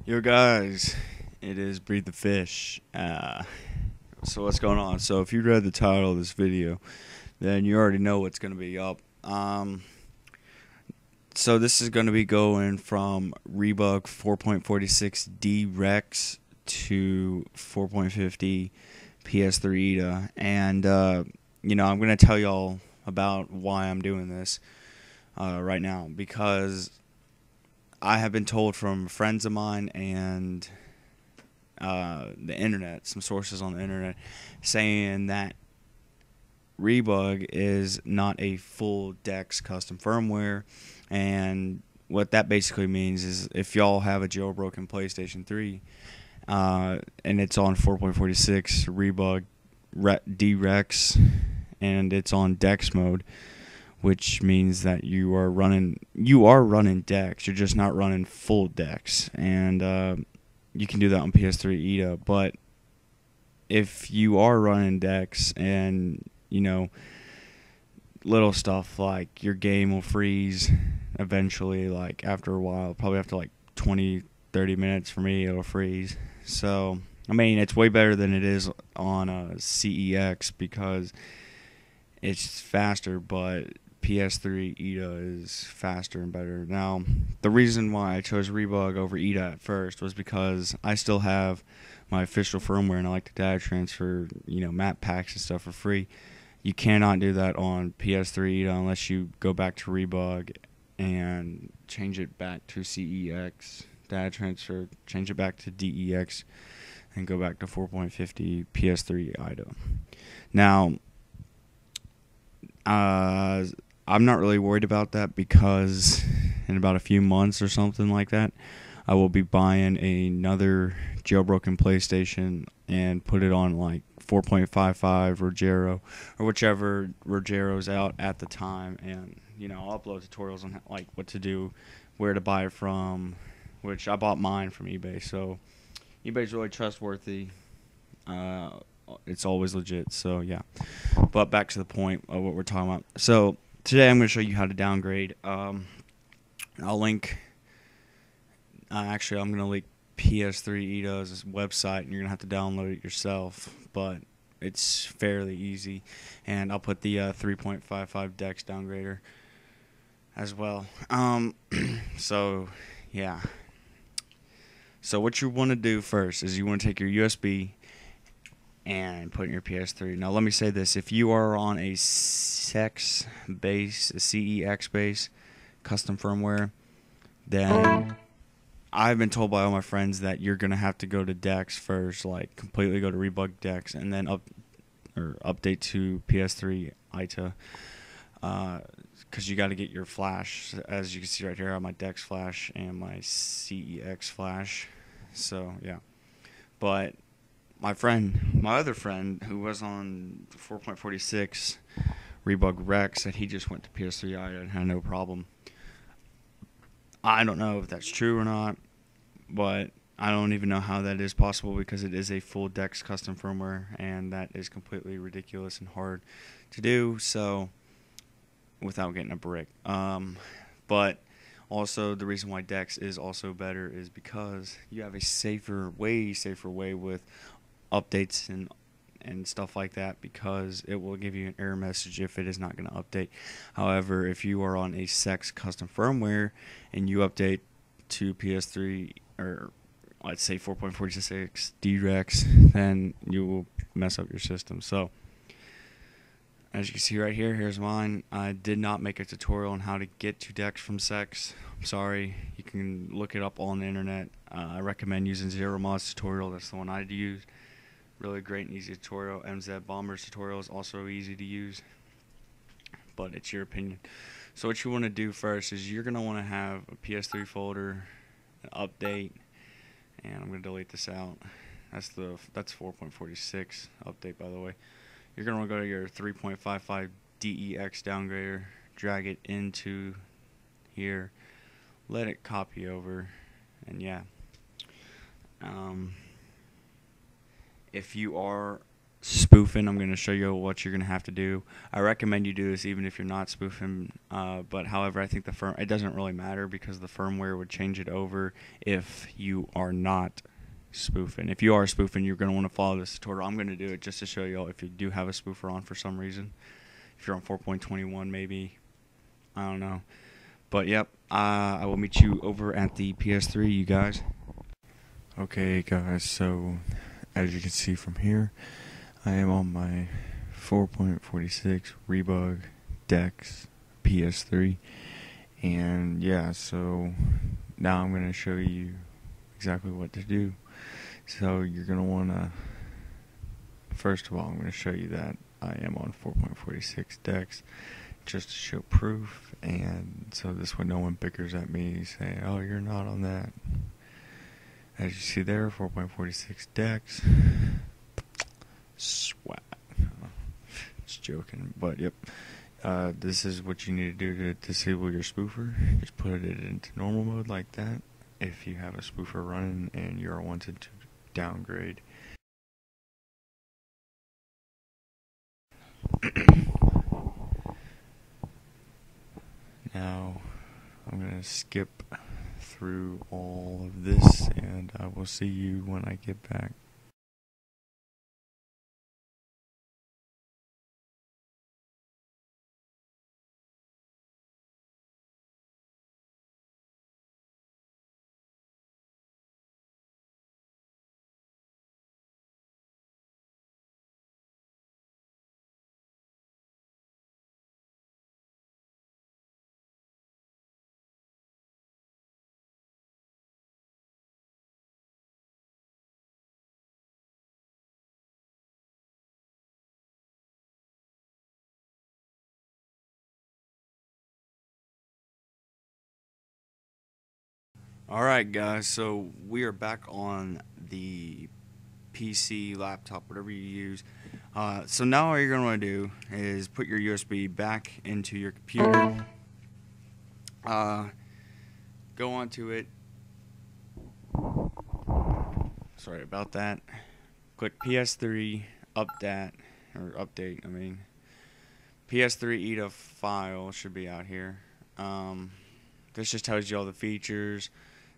Yo guys, it is BreedTheFish. So what's going on? So if you read the title of this video, then you already know what's going to be up. So this is going to be going from Rebug 4.46 DEX to 4.50 PS3ITA, and I'm going to tell y'all about why I'm doing this right now, because I have been told from friends of mine and the internet, some sources on the internet, saying that Rebug is not a full DEX custom firmware, and what that basically means is if y'all have a jailbroken PlayStation 3 and it's on 4.46 Rebug DEX and it's on DEX mode, which means that you are running DEX. You're just not running full DEX, and you can do that on PS3ITA. But if you are running DEX, and little stuff like your game will freeze eventually, like after a while, probably after like 20-30 minutes for me, it'll freeze. So I mean, it's way better than it is on CEX because it's faster, but PS3ITA is faster and better. Now, the reason why I chose Rebug over ITA at first was because I still have my official firmware and I like to data transfer, map packs and stuff for free. You cannot do that on PS3ITA unless you go back to Rebug and change it back to CEX, data transfer, change it back to DEX, and go back to 4.50 PS3ITA. Now, I'm not really worried about that because in about a few months or something like that, I will be buying another jailbroken PlayStation and put it on like 4.55 Rogero or whichever Rogero's out at the time, and I'll upload tutorials on like what to do, where to buy it from, which I bought mine from eBay, so eBay's really trustworthy. It's always legit, so yeah. But back to the point of what we're talking about. So today I'm going to show you how to downgrade. I'll link. Actually, I'm going to link PS3ITA's website, and you're going to have to download it yourself. But it's fairly easy, and I'll put the 3.55 DEX downgrader as well. So yeah. So what you want to do first is you want to take your USB and put in your PS3. Now let me say this: if you are on a CEX base custom firmware, then I've been told by all my friends that you're gonna have to go to DEX first, like completely go to Rebug DEX, and then update to PS3ITA, because you got to get your flash. As you can see right here, I have my DEX flash and my CEX flash. So yeah, but my other friend, who was on 4.46 Rebug Rex, said he just went to PS3i and had no problem. I don't know if that's true or not, but I don't even know how that is possible because it is a full DEX custom firmware, and that is completely ridiculous and hard to do, so without getting a brick. But also, the reason why DEX is also better is because you have a way safer way with updates and stuff like that, because it will give you an error message if it is not going to update. However, if you are on a CEX custom firmware and you update to PS3, or let's say 4.46 DEX, then you will mess up your system. So as you can see right here, here's mine. I did not make a tutorial on how to get to DEX from CEX. I'm sorry. You can look it up on the internet. I recommend using Zero Mod's tutorial. That's the one I'd use. Really great and easy tutorial. MZ Bomber's tutorial is also easy to use, but it's your opinion. So what you want to do first is you're going to want to have a PS3 folder, an update, and I'm going to delete this out. That's 4.46 update, by the way. You're going to want to go to your 3.55 DEX downgrader, drag it into here, let it copy over, and yeah. If you are spoofing, I'm going to show you what you're going to have to do. I recommend you do this even if you're not spoofing, but however, I think it doesn't really matter because the firmware would change it over if you are not spoofing. If you are spoofing, you're going to want to follow this tutorial. I'm going to do it just to show you if you do have a spoofer on for some reason. If you're on 4.21 maybe, I don't know. But yep, I will meet you over at the PS3, you guys. Okay guys, so as you can see from here, I am on my 4.46 Rebug DEX PS3, and yeah, so now I'm going to show you exactly what to do. So you're going to want to, first of all, I'm going to show you that I am on 4.46 DEX just to show proof, and so this way no one bickers at me saying, oh, you're not on that. As you see there, 4.46 DEX. Swag. Just joking, but yep. This is what you need to do to disable your spoofer. Just put it into normal mode like that. If you have a spoofer running and you're wanted to downgrade. Now, I'm going to skip through all of this and I will see you when I get back. Alright guys, so we are back on the PC, laptop, whatever you use. So now all you're going to want to do is put your USB back into your computer. Go onto it. Sorry about that. Click PS3 update. I mean, PS3ITA file should be out here. This just tells you all the features.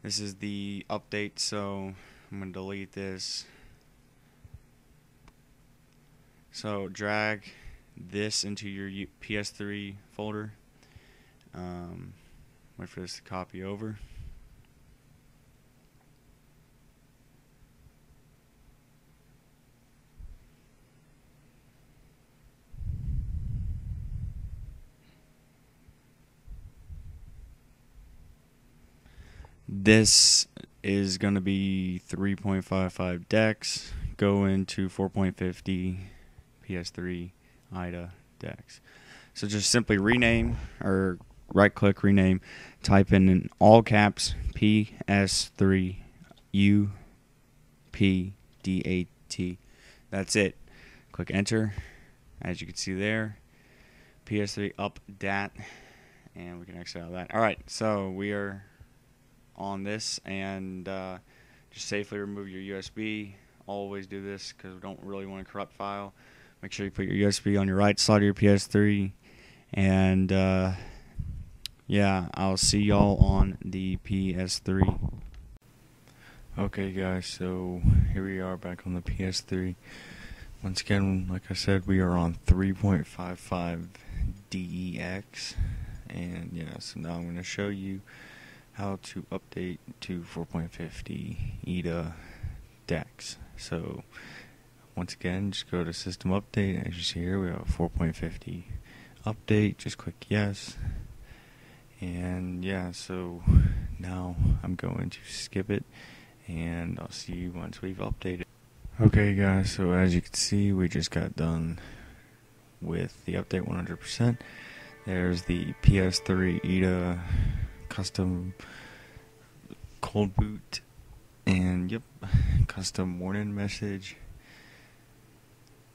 This is the update, so I'm going to delete this. So drag this into your PS3 folder. Wait for this to copy over. This is going to be 3.55 DEX. Go into 4.50 PS3ITA DEX. So just simply rename, or right click, rename, type in all caps PS3UPDAT. That's it. Click enter. As you can see there, PS3 update, and we can exit out of that. Alright, so we are on this, and just safely remove your USB. Always do this because we don't really want a corrupt file. Make sure you put your USB on your right side of your PS3, and yeah, I'll see y'all on the PS3. Okay guys, so here we are back on the PS3. Once again, like I said, we are on 3.55 DEX, and yeah, so now I'm going to show you how to update to 4.50 ETA DEX. So once again, just go to system update. As you see here, we have a 4.50 update. Just click yes, and yeah, so now I'm going to skip it, and I'll see you once we've updated. Okay guys, so as you can see, we just got done with the update 100%. There's the PS3ITA custom cold boot, and yep, custom warning message.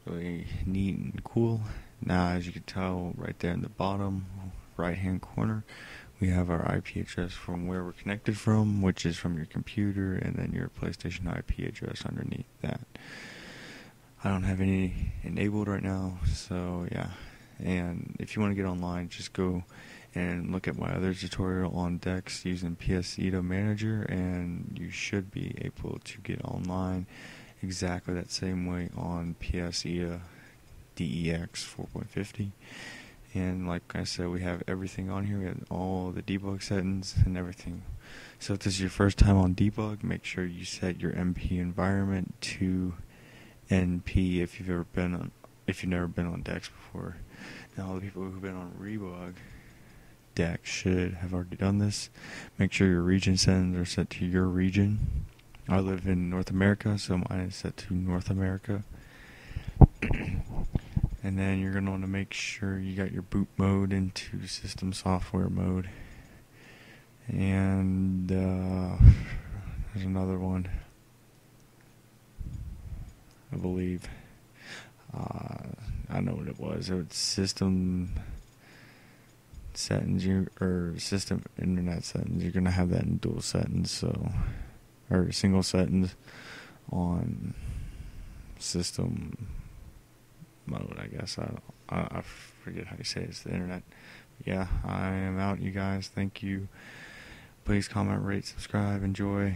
Really neat and cool. Now, as you can tell right there in the bottom right hand corner, we have our IP address from where we're connected from, which is from your computer, and then your PlayStation IP address underneath that. I don't have any enabled right now, so yeah. And if you want to get online, just go and look at my other tutorial on DEX using PS3ITA Manager, and you should be able to get online exactly that same way on PS3ITA DEX 4.50. And like I said, we have everything on here. We have all the debug settings and everything. So if this is your first time on debug, make sure you set your MP environment to NP if you've never been on DEX before. Now all the people who've been on Rebug DEX should have already done this. Make sure your region settings are set to your region. I live in North America, so mine is set to North America. And then you're going to want to make sure you got your boot mode into system software mode. And there's another one, I believe. I know what it was. It was system settings, or system internet settings. You're going to have that in dual settings, or single settings on system mode, I guess. I forget how you say it. It's the internet. Yeah, I am out, you guys. Thank you. Please comment, rate, subscribe, enjoy.